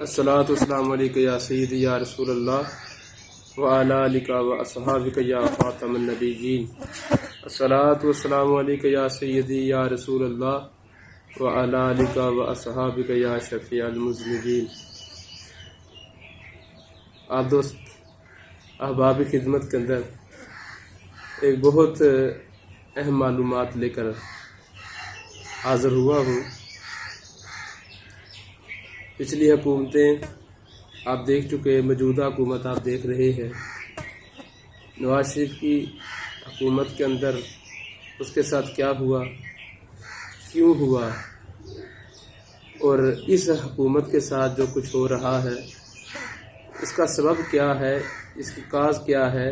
الصلاۃ والسلام علیک یا سیدی یا رسول اللہ وعلی آلک و اصحابک یا خاتم النبیین۔ الصلاۃ والسلام علیک یا سیدی یا رسول اللہ وعلی آلک و اصحابک یا شفیع المذنبین۔ آپ دوست احباب خدمت کے اندر ایک بہت اہم معلومات لے کر حاضر ہوا ہوں۔ پچھلی حکومتیں آپ دیکھ چکے، موجودہ حکومت آپ دیکھ رہے ہیں۔ نواز شریف کی حکومت کے اندر اس کے ساتھ کیا ہوا، کیوں ہوا، اور اس حکومت کے ساتھ جو کچھ ہو رہا ہے اس کا سبب کیا ہے، اس کی کاز کیا ہے،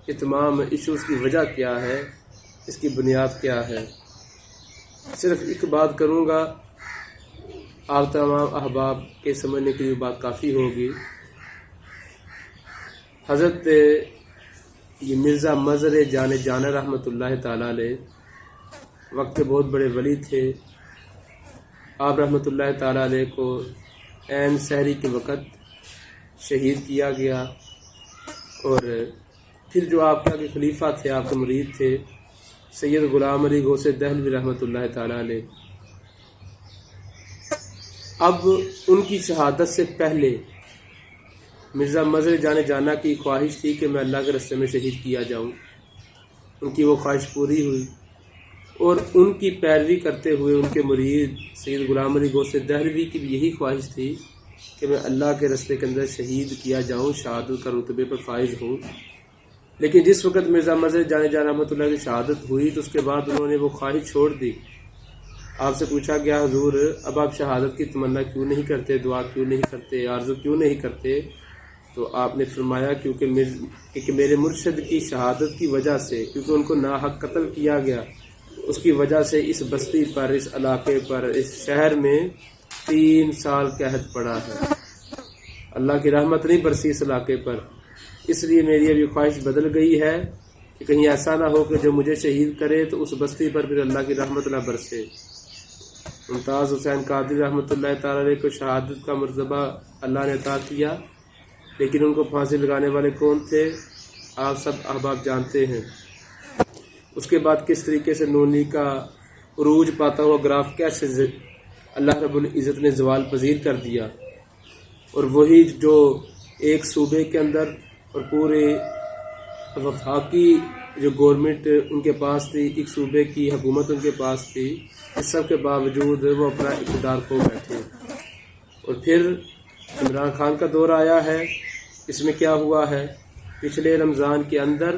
یہ تمام ایشوز کی وجہ کیا ہے، اس کی بنیاد کیا ہے۔ صرف ایک بات کروں گا، آپ تمام احباب کے سمجھنے کے لیے بات کافی ہوگی۔ حضرت یہ مرزا مظہر جانا رحمۃ اللہ تعالیٰ علیہ وقت کے بہت بڑے ولی تھے۔ آپ رحمۃ اللہ تعالیٰ علیہ کو عین سحری کے وقت شہید کیا گیا، اور پھر جو آپ کے خلیفہ تھے، آپ کے مرید تھے سید غلام علی غوث دہلوی رحمۃ اللہ تعالیٰ علیہ، اب ان کی شہادت سے پہلے مرزا مظہر جانا کی خواہش تھی کہ میں اللہ کے راستے میں شہید کیا جاؤں۔ ان کی وہ خواہش پوری ہوئی، اور ان کی پیروی کرتے ہوئے ان کے مرید سید غلام علی غوث دہلوی کی بھی یہی خواہش تھی کہ میں اللہ کے راستے کے اندر شہید کیا جاؤں، شہادت کا رتبے پر فائز ہوں۔ لیکن جس وقت مرزا مظہر جانا رحمۃ اللہ کی شہادت ہوئی تو اس کے بعد انہوں نے وہ خواہش چھوڑ دی۔ آپ سے پوچھا گیا حضور اب آپ شہادت کی تمنا کیوں نہیں کرتے، دعا کیوں نہیں کرتے، آرزو کیوں نہیں کرتے؟ تو آپ نے فرمایا کیونکہ میرے مرشد کی شہادت کی وجہ سے، کیونکہ ان کو ناحق قتل کیا گیا، اس کی وجہ سے اس بستی پر، اس علاقے پر، اس شہر میں 3 سال قحط پڑا ہے۔ اللہ کی رحمت نہیں برسی اس علاقے پر، اس لیے میری ابھی خواہش بدل گئی ہے کہ کہیں ایسا نہ ہو کہ جو مجھے شہید کرے تو اس بستی پر پھر اللہ کی رحمت نہ برسے۔ ممتاز حسین قادری رحمۃ اللہ تعالیٰ علیہ کو شہادت کا مرتبہ اللہ نے عطا کیا، لیکن ان کو پھانسی لگانے والے کون تھے آپ سب احباب جانتے ہیں۔ اس کے بعد کس طریقے سے نون لیگ کا عروج پاتا ہوا گراف کیسے اللہ رب العزت نے زوال پذیر کر دیا، اور وہی جو ایک صوبے کے اندر اور پورے وفاقی جو گورنمنٹ ان کے پاس تھی، ایک صوبے کی حکومت ان کے پاس تھی، اس سب کے باوجود وہ اپنا اقتدار کھو بیٹھے۔ اور پھر عمران خان کا دور آیا ہے، اس میں کیا ہوا ہے؟ پچھلے رمضان کے اندر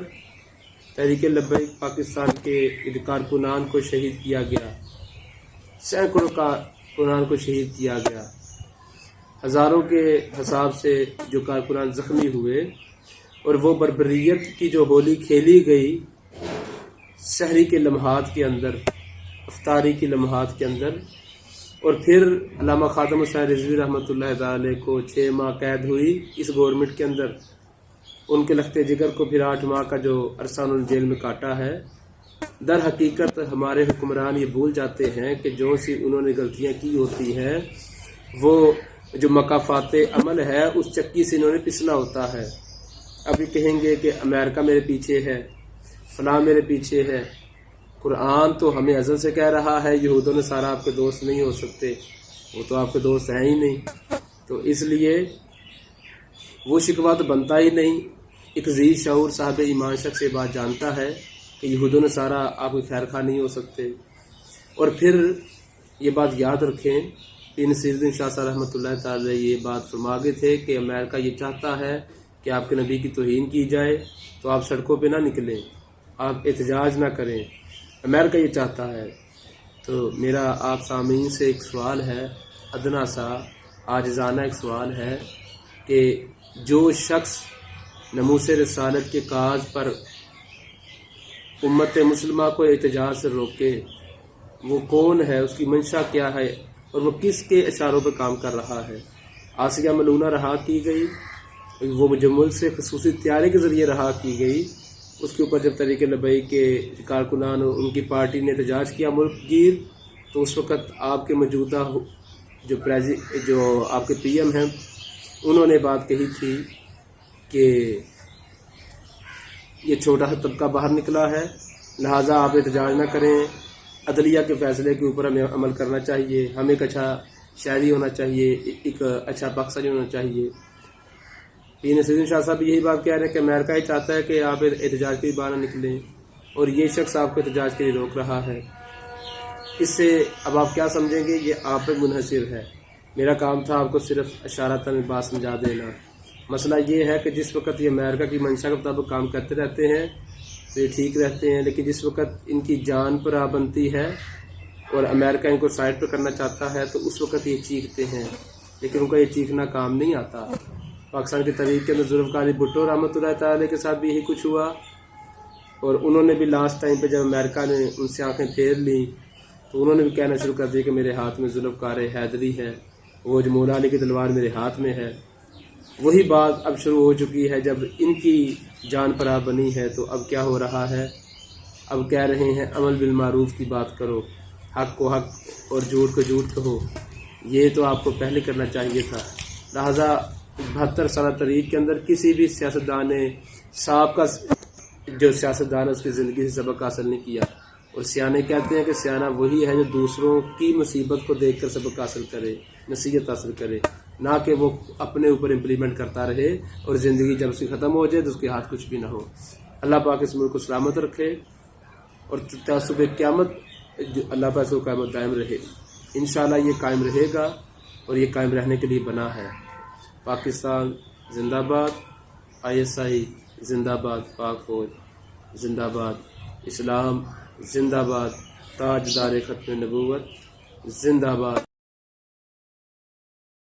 تحریک لبیک پاکستان کے کارکنان کو شہید کیا گیا، سینکڑوں کارکنان کو شہید کیا گیا، ہزاروں کے حساب سے جو کارکنان زخمی ہوئے، اور وہ بربریت کی جو ہولی کھیلی گئی سحری کے لمحات کے اندر، افطاری کے لمحات کے اندر، اور پھر علامہ خادم حسین رضوی رحمۃ اللہ علیہ کو 6 ماہ قید ہوئی اس گورنمنٹ کے اندر، ان کے لخت جگر کو پھر 8 ماہ کا جو عرصہ انہوں نے جیل میں کاٹا ہے۔ در حقیقت ہمارے حکمران یہ بھول جاتے ہیں کہ جو سی انہوں نے غلطیاں کی ہوتی ہیں وہ جو مکافات عمل ہے اس چکی سے انہوں نے پسنا ہوتا ہے۔ ابھی کہیں گے کہ امریکہ میرے پیچھے ہے، فلاں میرے پیچھے ہے۔ قرآن تو ہمیں ازل سے کہہ رہا ہے یہود و نصارہ آپ کے دوست نہیں ہو سکتے، وہ تو آپ کے دوست ہیں ہی نہیں، تو اس لیے وہ شکوہ تو بنتا ہی نہیں۔ ایک ذی شعور صاحب ایمان شخص یہ بات جانتا ہے کہ یہود و نصارہ آپ کے خیر خواہ نہیں ہو سکتے۔ اور پھر یہ بات یاد رکھیں، نصیرالدین شاہ صاحب رحمۃ اللہ تعالی یہ بات فرما گئے تھے کہ امریکہ یہ چاہتا ہے کہ آپ کے نبی کی توہین کی جائے تو آپ سڑکوں پہ نہ نکلیں، آپ احتجاج نہ کریں، امریکہ یہ چاہتا ہے۔ تو میرا آپ سامعین سے ایک سوال ہے، ادنا سا عاجزانہ ایک سوال ہے کہ جو شخص ناموس رسالت کے کاج پر امت مسلمہ کو احتجاج سے روکے وہ کون ہے، اس کی منشا کیا ہے، اور وہ کس کے اشاروں پر کام کر رہا ہے؟ آسیہ ملونہ رہا کی گئی، وہ جو ملک سے خصوصی طیارے کے ذریعے رہا کی گئی، اس کے اوپر جب تحریک لبیک کے کارکنان ان کی پارٹی نے احتجاج کیا ملک گیر، تو اس وقت آپ کے موجودہ جو آپ کے پی ایم ہیں انہوں نے بات کہی تھی کہ یہ چھوٹا سا طبقہ باہر نکلا ہے، لہٰذا آپ احتجاج نہ کریں، عدلیہ کے فیصلے کے اوپر ہمیں عمل کرنا چاہیے، ہمیں ایک اچھا شہری ہونا چاہیے، ایک اچھا پاکستانی ہونا چاہیے۔ پی نصیرالدین شاہ صاحب یہی بات کہہ رہے ہیں کہ امریکہ ہی چاہتا ہے کہ آپ احتجاج کے لیے باہر نہ نکلیں، اور یہ شخص آپ کو احتجاج کے لیے روک رہا ہے۔ اس سے اب آپ کیا سمجھیں گے؟ یہ آپ پہ منحصر ہے۔ میرا کام تھا آپ کو صرف اشارتاً میں بات سمجھا دینا۔ مسئلہ یہ ہے کہ جس وقت یہ امریکہ کی منشا کے مطابق کام کرتے رہتے ہیں تو یہ ٹھیک رہتے ہیں، لیکن جس وقت ان کی جان پر آ بنتی ہے اور امریکہ ان کو سائڈ پہ کرنا چاہتا ہے تو اس وقت یہ چیختے ہیں، لیکن ان کا یہ چیخنا کام نہیں آتا۔ پاکستان کی تحریک کے اندر ذوالفقار علی بھٹو رحمۃ اللہ تعالی کے ساتھ بھی یہی کچھ ہوا، اور انہوں نے بھی لاسٹ ٹائم پہ جب امریکہ نے ان سے آنکھیں پھیر لیں تو انہوں نے بھی کہنا شروع کر دیا کہ میرے ہاتھ میں ذوالفقار حیدری ہے، وہ جو مولا علی کی تلوار میرے ہاتھ میں ہے۔ وہی بات اب شروع ہو چکی ہے، جب ان کی جان پناہ بنی ہے تو اب کیا ہو رہا ہے؟ اب کہہ رہے ہیں عمل بالمعروف کی بات کرو، حق کو حق اور جھوٹ کو جھوٹ کہو۔ یہ تو آپ کو پہلے کرنا چاہیے تھا۔ لہٰذا 72 سالہ تحریک کے اندر کسی بھی سیاستدان نے سابقہ جو سیاستدان ہے اس کی زندگی سے سبق حاصل نہیں کیا، اور سیانے کہتے ہیں کہ سیانہ وہی ہے جو دوسروں کی مصیبت کو دیکھ کر سبق حاصل کرے، نصیحت حاصل کرے، نہ کہ وہ اپنے اوپر امپلیمنٹ کرتا رہے اور زندگی جب اس کی ختم ہو جائے تو اس کے ہاتھ کچھ بھی نہ ہو۔ اللہ پاک اس ملک کو سلامت رکھے، اور تعصب قیامت جو اللہ پاک اس کو قیامت دائم رہے۔ انشاءاللہ یہ قائم رہے گا، اور یہ قائم رہنے کے لیے بنا ہے۔ پاکستان زندہ باد، ISI زندہ باد، پاک فوج زندہ باد، اسلام زندہ باد، تاجدار ختم نبوت زندہ باد۔